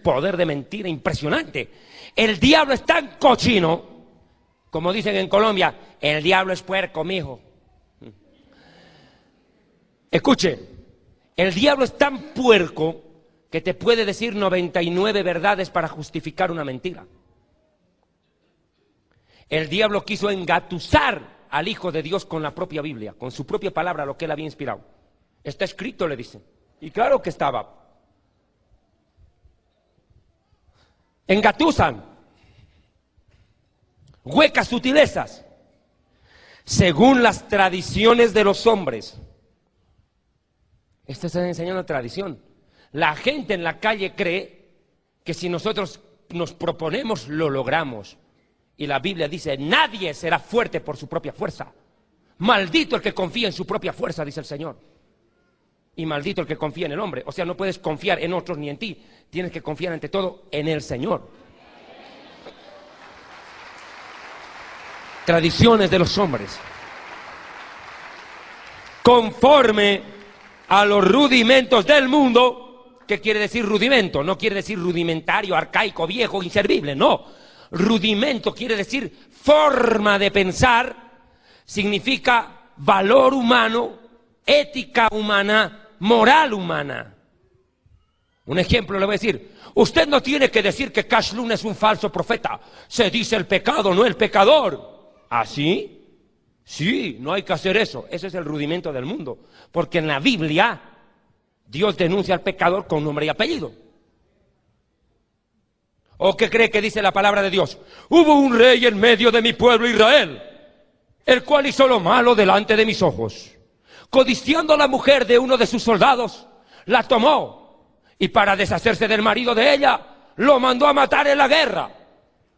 poder de mentira impresionante. El diablo es tan cochino, como dicen en Colombia, el diablo es puerco, mijo. Escuche, el diablo es tan puerco que te puede decir 99 verdades para justificar una mentira. El diablo quiso engatusar al Hijo de Dios con la propia Biblia, con su propia palabra, lo que él había inspirado. Está escrito, le dicen. Y claro que estaba. Engatusan. Huecas sutilezas. Según las tradiciones de los hombres. Esto está enseñando tradición. La gente en la calle cree que si nosotros nos proponemos, lo logramos. Y la Biblia dice, nadie será fuerte por su propia fuerza. Maldito el que confía en su propia fuerza, dice el Señor. Y maldito el que confía en el hombre. O sea, no puedes confiar en otros ni en ti. Tienes que confiar ante todo en el Señor. Tradiciones de los hombres. Conforme a los rudimentos del mundo. ¿Qué quiere decir rudimento? No quiere decir rudimentario, arcaico, viejo, inservible, no. Rudimento quiere decir forma de pensar, significa valor humano, ética humana, moral humana. Un ejemplo le voy a decir, usted no tiene que decir que Cash Luna es un falso profeta, se dice el pecado, no el pecador. ¿Ah, sí? Sí, no hay que hacer eso, ese es el rudimento del mundo, porque en la Biblia Dios denuncia al pecador con nombre y apellido. ¿O qué cree que dice la palabra de Dios? Hubo un rey en medio de mi pueblo Israel, el cual hizo lo malo delante de mis ojos. Codiciando a la mujer de uno de sus soldados, la tomó y para deshacerse del marido de ella, lo mandó a matar en la guerra.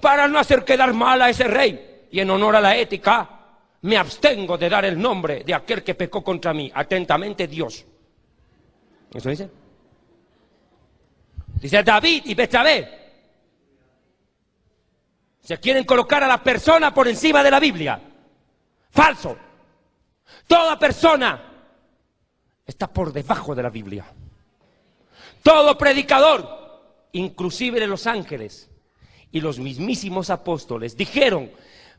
Para no hacer quedar mal a ese rey y en honor a la ética, me abstengo de dar el nombre de aquel que pecó contra mí. Atentamente, Dios. ¿Eso dice? Dice David y Betsabé. Se quieren colocar a la persona por encima de la Biblia. Falso. Toda persona está por debajo de la Biblia. Todo predicador, inclusive de los ángeles y los mismísimos apóstoles, dijeron,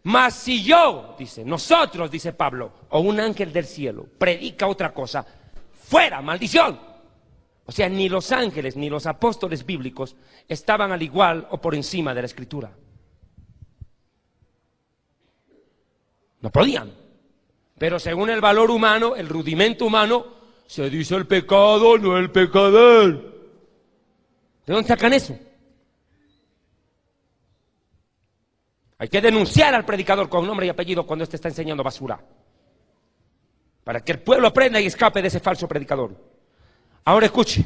mas si yo, dice, nosotros, dice Pablo, o un ángel del cielo, predica otra cosa, fuera, maldición. O sea, ni los ángeles ni los apóstoles bíblicos estaban al igual o por encima de la Escritura. No podían. Pero según el valor humano, el rudimento humano, se dice el pecado, no el pecador. ¿De dónde sacan eso? Hay que denunciar al predicador con nombre y apellido cuando éste está enseñando basura. Para que el pueblo aprenda y escape de ese falso predicador. Ahora escuche,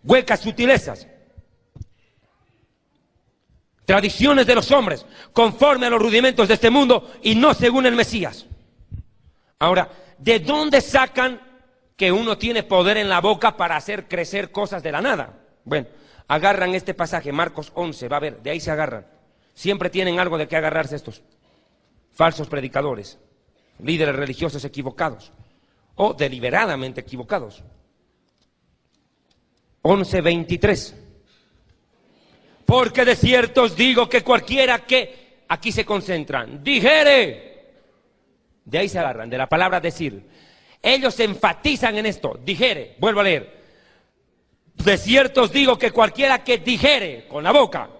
huecas sutilezas. Tradiciones de los hombres, conforme a los rudimentos de este mundo y no según el Mesías. Ahora, ¿de dónde sacan que uno tiene poder en la boca para hacer crecer cosas de la nada? Bueno, agarran este pasaje, Marcos 11, va a ver, de ahí se agarran. Siempre tienen algo de qué agarrarse estos falsos predicadores, líderes religiosos equivocados o deliberadamente equivocados. 11:23. Porque de cierto os digo que cualquiera que, aquí se concentran, dijere, de ahí se agarran, de la palabra decir. Ellos se enfatizan en esto, dijere, vuelvo a leer. De cierto os digo que cualquiera que dijere con la boca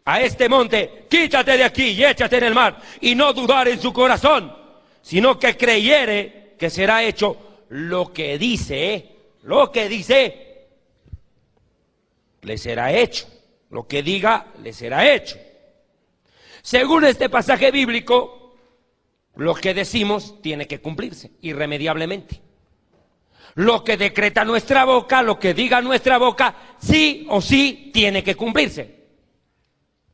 a este monte, quítate de aquí y échate en el mar, y no dudar en su corazón, sino que creyere que será hecho lo que dice, le será hecho. Lo que diga, le será hecho. Según este pasaje bíblico, lo que decimos tiene que cumplirse, irremediablemente. Lo que decreta nuestra boca, lo que diga nuestra boca, sí o sí tiene que cumplirse.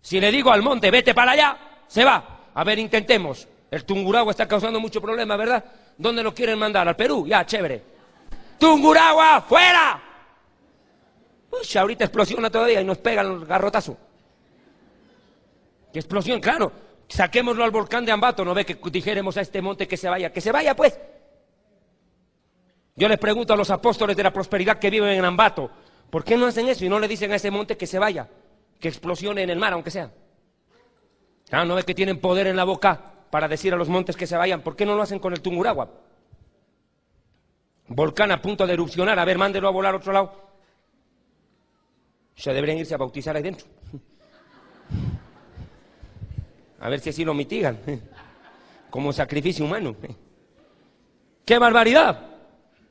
Si le digo al monte, vete para allá, se va. A ver, intentemos. El Tungurahua está causando mucho problema, ¿verdad? ¿Dónde lo quieren mandar? ¿Al Perú? Ya, chévere. ¡Tungurahua, fuera! Uy, ahorita explosiona todavía y nos pegan el garrotazo. ¿Qué explosión? Claro. Saquémoslo al volcán de Ambato. ¿No ve que dijéramos a este monte que se vaya? ¡Que se vaya, pues! Yo les pregunto a los apóstoles de la prosperidad que viven en Ambato, ¿Por qué no hacen eso y no le dicen a ese monte que se vaya, que explosione en el mar, aunque sea? Ah, ¿no ves que tienen poder en la boca para decir a los montes que se vayan? ¿Por qué no lo hacen con el Tungurahua? Volcán a punto de erupcionar, a ver, mándelo a volar a otro lado. Se deberían irse a bautizar ahí dentro. A ver si así lo mitigan, como sacrificio humano. ¡Qué barbaridad!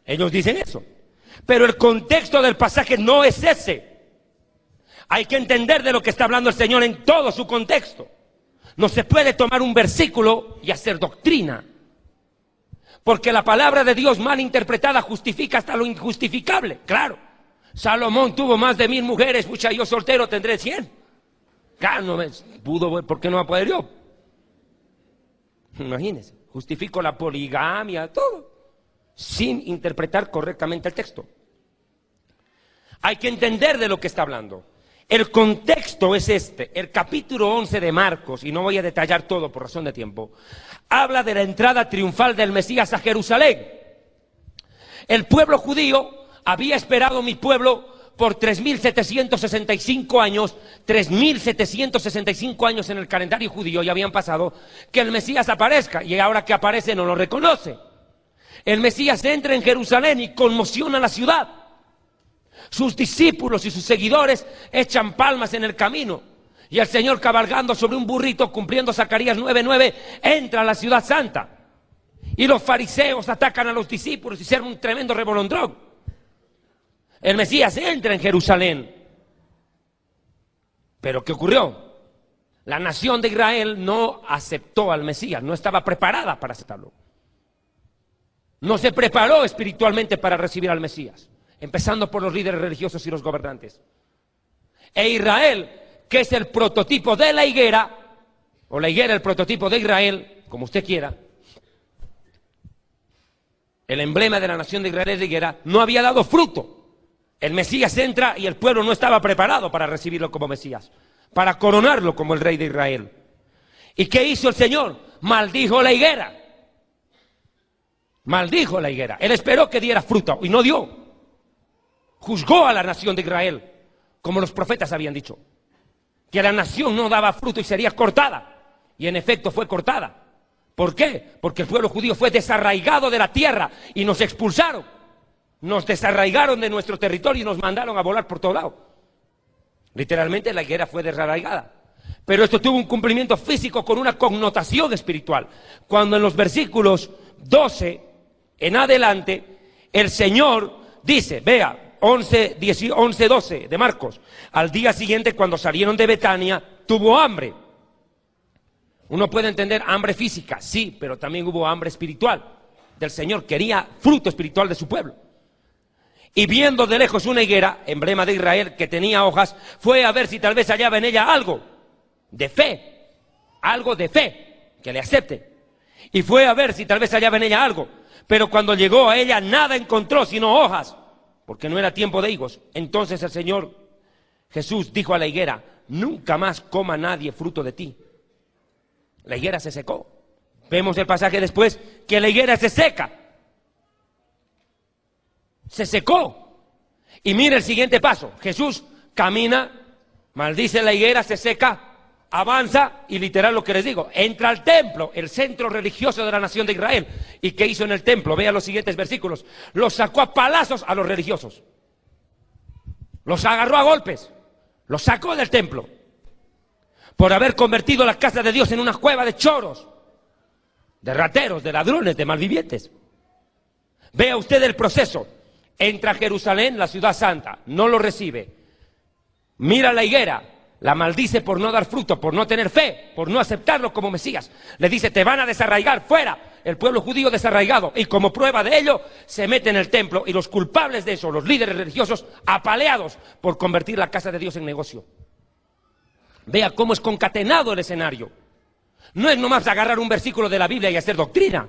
Ellos dicen eso. Pero el contexto del pasaje no es ese. Hay que entender de lo que está hablando el Señor en todo su contexto. No se puede tomar un versículo y hacer doctrina. Porque la palabra de Dios mal interpretada justifica hasta lo injustificable. Claro, Salomón tuvo más de 1000 mujeres, pucha, yo soltero tendré 100. Claro, no pudo, ¿por qué no va a poder yo? Imagínense, justifico la poligamia, todo, sin interpretar correctamente el texto. Hay que entender de lo que está hablando. El contexto es este. El capítulo 11 de Marcos, y no voy a detallar todo por razón de tiempo, habla de la entrada triunfal del Mesías a Jerusalén. El pueblo judío había esperado, mi pueblo, por 3.765 años, 3.765 años en el calendario judío ya habían pasado, que el Mesías aparezca, y ahora que aparece no lo reconoce. El Mesías entra en Jerusalén y conmociona la ciudad. Sus discípulos y sus seguidores echan palmas en el camino, y el Señor, cabalgando sobre un burrito, cumpliendo Zacarías 9:9, entra a la ciudad santa. Y los fariseos atacan a los discípulos y se arma un tremendo revolondrón. El Mesías entra en Jerusalén. Pero ¿qué ocurrió? La nación de Israel no aceptó al Mesías, no estaba preparada para aceptarlo. No se preparó espiritualmente para recibir al Mesías, empezando por los líderes religiosos y los gobernantes. E Israel, que es el prototipo de la higuera, o la higuera el prototipo de Israel, como usted quiera, el emblema de la nación de Israel es la higuera, no había dado fruto. El Mesías entra y el pueblo no estaba preparado para recibirlo como Mesías, para coronarlo como el rey de Israel. ¿Y qué hizo el Señor? Maldijo la higuera. Maldijo la higuera. Él esperó que diera fruto y no dio. Juzgó a la nación de Israel, como los profetas habían dicho, que la nación no daba fruto y sería cortada. Y en efecto fue cortada. ¿Por qué? Porque el pueblo judío fue desarraigado de la tierra y nos expulsaron. Nos desarraigaron de nuestro territorio y nos mandaron a volar por todo lado. Literalmente la higuera fue desarraigada. Pero esto tuvo un cumplimiento físico con una connotación espiritual. Cuando en los versículos 12 en adelante, el Señor dice, vea, 11:12 de Marcos, al día siguiente cuando salieron de Betania, tuvo hambre. Uno puede entender hambre física, sí, pero también hubo hambre espiritual del Señor. Quería fruto espiritual de su pueblo. Y viendo de lejos una higuera, emblema de Israel, que tenía hojas, fue a ver si tal vez hallaba en ella algo de fe, que le acepte. Y fue a ver si tal vez hallaba en ella algo, pero cuando llegó a ella nada encontró sino hojas, porque no era tiempo de higos. Entonces el Señor Jesús dijo a la higuera, nunca más coma nadie fruto de ti. La higuera se secó. Vemos el pasaje después que la higuera se seca. Se secó. Y mire el siguiente paso. Jesús camina, maldice la higuera, se seca, avanza y literal lo que les digo, entra al templo, el centro religioso de la nación de Israel. ¿Y qué hizo en el templo? Vea los siguientes versículos. Los sacó a palazos a los religiosos. Los agarró a golpes. Los sacó del templo. Por haber convertido la casa de Dios en una cueva de choros, de rateros, de ladrones, de malvivientes. Vea usted el proceso. Entra a Jerusalén, la ciudad santa, no lo recibe. Mira la higuera, la maldice por no dar fruto, por no tener fe, por no aceptarlo como Mesías. Le dice, te van a desarraigar, fuera. El pueblo judío desarraigado. Y como prueba de ello, se mete en el templo. Y los culpables de eso, los líderes religiosos, apaleados por convertir la casa de Dios en negocio. Vea cómo es concatenado el escenario. No es nomás agarrar un versículo de la Biblia y hacer doctrina.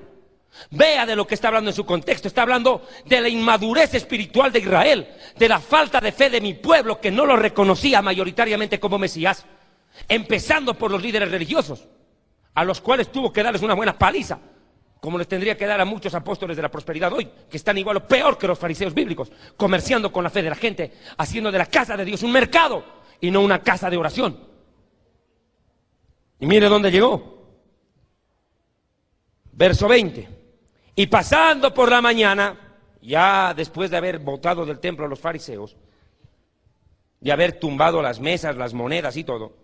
Vea de lo que está hablando en su contexto. Está hablando de la inmadurez espiritual de Israel, de la falta de fe de mi pueblo que no lo reconocía mayoritariamente como Mesías, empezando por los líderes religiosos, a los cuales tuvo que darles una buena paliza como les tendría que dar a muchos apóstoles de la prosperidad hoy, que están igual o peor que los fariseos bíblicos, comerciando con la fe de la gente, haciendo de la casa de Dios un mercado y no una casa de oración. Y mire dónde llegó. Verso 20. Y pasando por la mañana, ya después de haber botado del templo a los fariseos, de haber tumbado las mesas, las monedas y todo,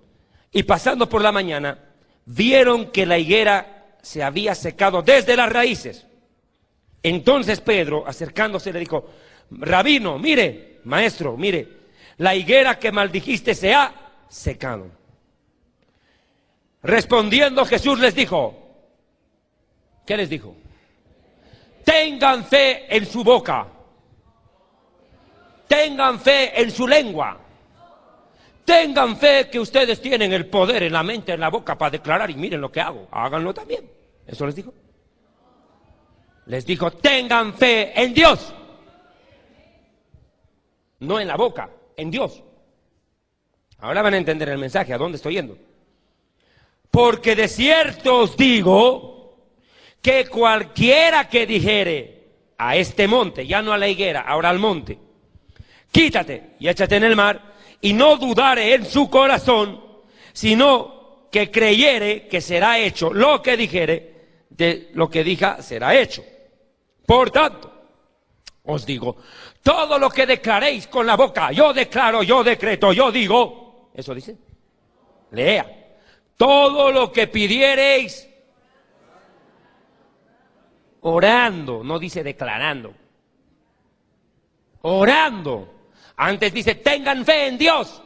y pasando por la mañana, vieron que la higuera se había secado desde las raíces. Entonces Pedro, acercándose, le dijo: Rabino, mire, maestro, mire, la higuera que maldijiste se ha secado. Respondiendo Jesús les dijo, ¿qué les dijo? Tengan fe en su boca, tengan fe en su lengua, tengan fe que ustedes tienen el poder en la mente, en la boca para declarar, y miren lo que hago, háganlo también. ¿Eso les dijo? Les dijo, tengan fe en Dios, no en la boca, en Dios. Ahora van a entender el mensaje, ¿a dónde estoy yendo? Porque de cierto os digo que cualquiera que dijere a este monte, ya no a la higuera, ahora al monte, quítate y échate en el mar, y no dudare en su corazón, sino que creyere que será hecho lo que dijere, de lo que diga será hecho. Por tanto, os digo, todo lo que declaréis con la boca, yo declaro, yo decreto, yo digo, eso dice, lea, todo lo que pidiereis orando, no dice declarando, orando. Antes dice, tengan fe en Dios,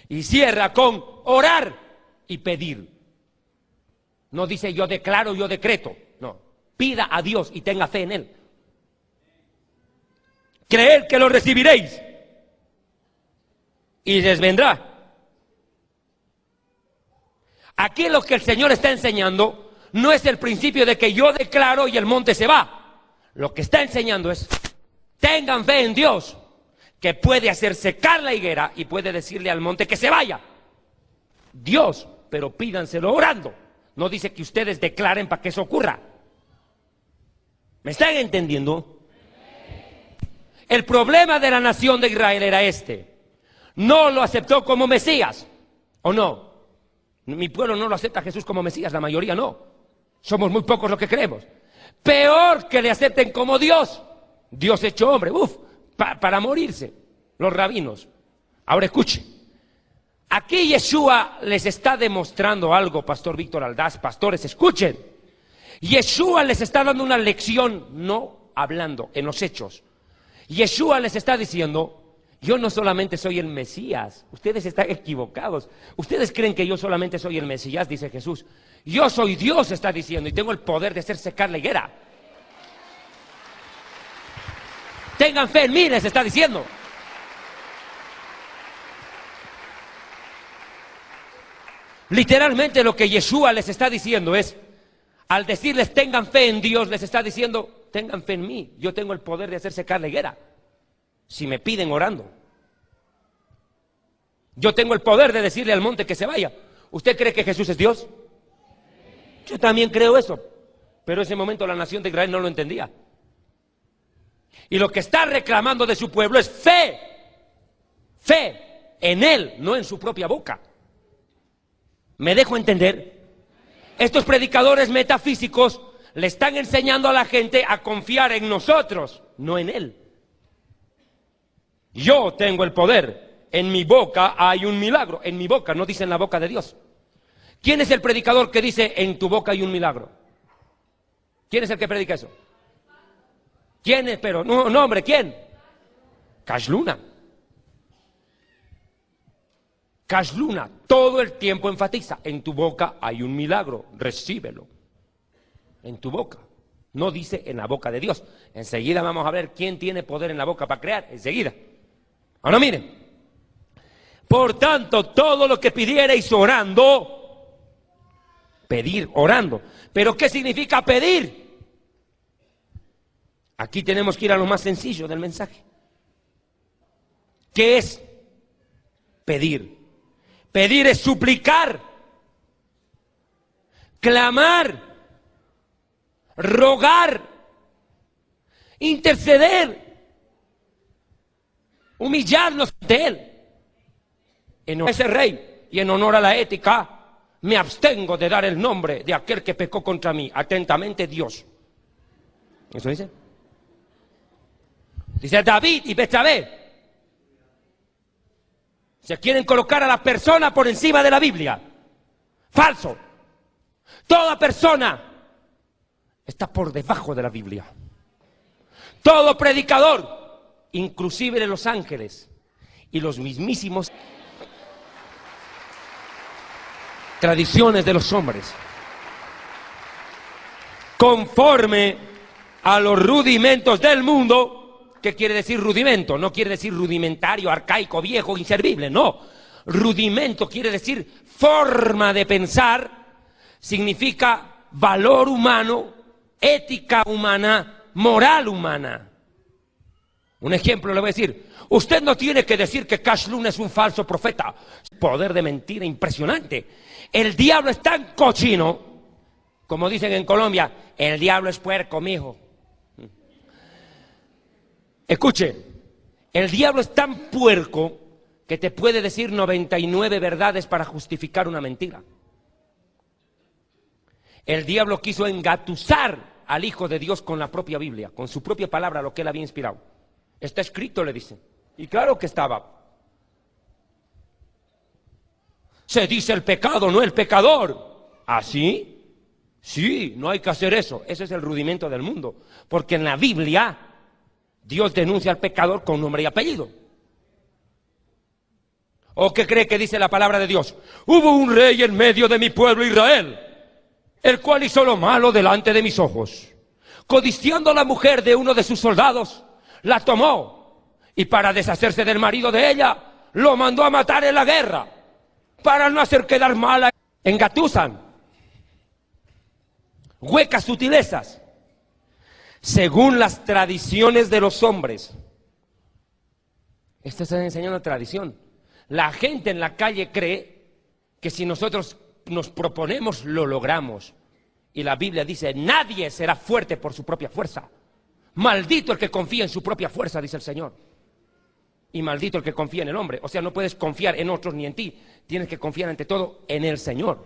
y cierra con orar y pedir. No dice yo declaro, yo decreto, no, pida a Dios y tenga fe en Él. Creed que lo recibiréis y les vendrá. Aquí lo que el Señor está enseñando no es el principio de que yo declaro y el monte se va. Lo que está enseñando es, tengan fe en Dios, que puede hacer secar la higuera y puede decirle al monte que se vaya. Dios, pero pídanselo orando. No dice que ustedes declaren para que eso ocurra. ¿Me están entendiendo? El problema de la nación de Israel era este. No lo aceptó como Mesías, ¿o no? Mi pueblo no lo acepta a Jesús como Mesías, la mayoría no. Somos muy pocos los que creemos. Peor que le acepten como Dios. Dios hecho hombre, para morirse, los rabinos. Ahora escuche. Aquí Yeshua les está demostrando algo, Pastor Víctor Aldaz, pastores, escuchen. Yeshua les está dando una lección, no hablando, en los hechos. Yeshua les está diciendo, yo no solamente soy el Mesías, ustedes están equivocados. Ustedes creen que yo solamente soy el Mesías, dice Jesús. Yo soy Dios, está diciendo, y tengo el poder de hacer secar la higuera. Tengan fe en mí, les está diciendo. Literalmente lo que Yeshua les está diciendo es, al decirles tengan fe en Dios, les está diciendo, tengan fe en mí, yo tengo el poder de hacer secar la higuera, si me piden orando. Yo tengo el poder de decirle al monte que se vaya. ¿Usted cree que Jesús es Dios? Yo también creo eso, pero en ese momento la nación de Israel no lo entendía. Y lo que está reclamando de su pueblo es fe, fe en Él, no en su propia boca. ¿Me dejo entender? Estos predicadores metafísicos le están enseñando a la gente a confiar en nosotros, no en Él. Yo tengo el poder, en mi boca hay un milagro, en mi boca, no dice en la boca de Dios. ¿Quién es el predicador que dice en tu boca hay un milagro? ¿Quién es el que predica eso? ¿Quién es? Pero, no, hombre, ¿quién? Cash Luna. Cash Luna todo el tiempo enfatiza, en tu boca hay un milagro, recíbelo. En tu boca. No dice en la boca de Dios. Enseguida vamos a ver quién tiene poder en la boca para crear, enseguida. Ahora miren. Por tanto, todo lo que pidierais orando, pedir orando. ¿Pero qué significa pedir? Aquí tenemos que ir a lo más sencillo del mensaje. ¿Qué es pedir? Pedir es suplicar, clamar, rogar, interceder, humillarnos ante Él. En honor a ese rey y en honor a la ética, me abstengo de dar el nombre de aquel que pecó contra mí. Atentamente, Dios. ¿Eso dice? Dice David y Betsabé. Se quieren colocar a la persona por encima de la Biblia. Falso. Toda persona está por debajo de la Biblia. Todo predicador, inclusive de los ángeles y los mismísimos tradiciones de los hombres, conforme a los rudimentos del mundo. ¿Qué quiere decir rudimento? No quiere decir rudimentario, arcaico, viejo, inservible, no. Rudimento quiere decir forma de pensar, significa valor humano, ética humana, moral humana. Un ejemplo le voy a decir: usted no tiene que decir que Cash Luna es un falso profeta. Poder de mentira impresionante. El diablo es tan cochino, como dicen en Colombia, el diablo es puerco, mijo. Escuche, el diablo es tan puerco que te puede decir 99 verdades para justificar una mentira. El diablo quiso engatusar al Hijo de Dios con la propia Biblia, con su propia palabra, lo que él había inspirado. Está escrito, le dice. Y claro que estaba. Se dice el pecado, no el pecador. ¿Ah, sí? Sí, no hay que hacer eso. Ese es el rudimento del mundo. Porque en la Biblia Dios denuncia al pecador con nombre y apellido. ¿O qué cree que dice la palabra de Dios? Hubo un rey en medio de mi pueblo Israel, el cual hizo lo malo delante de mis ojos. Codiciando a la mujer de uno de sus soldados, la tomó, y para deshacerse del marido de ella, lo mandó a matar en la guerra, para no hacer quedar mal a... Engatusan, huecas sutilezas, según las tradiciones de los hombres. Esta es enseñando tradición. La gente en la calle cree que si nosotros nos proponemos, lo logramos. Y la Biblia dice: nadie será fuerte por su propia fuerza. Maldito el que confía en su propia fuerza, dice el Señor. Y maldito el que confía en el hombre. O sea, no puedes confiar en otros ni en ti. Tienes que confiar ante todo en el Señor.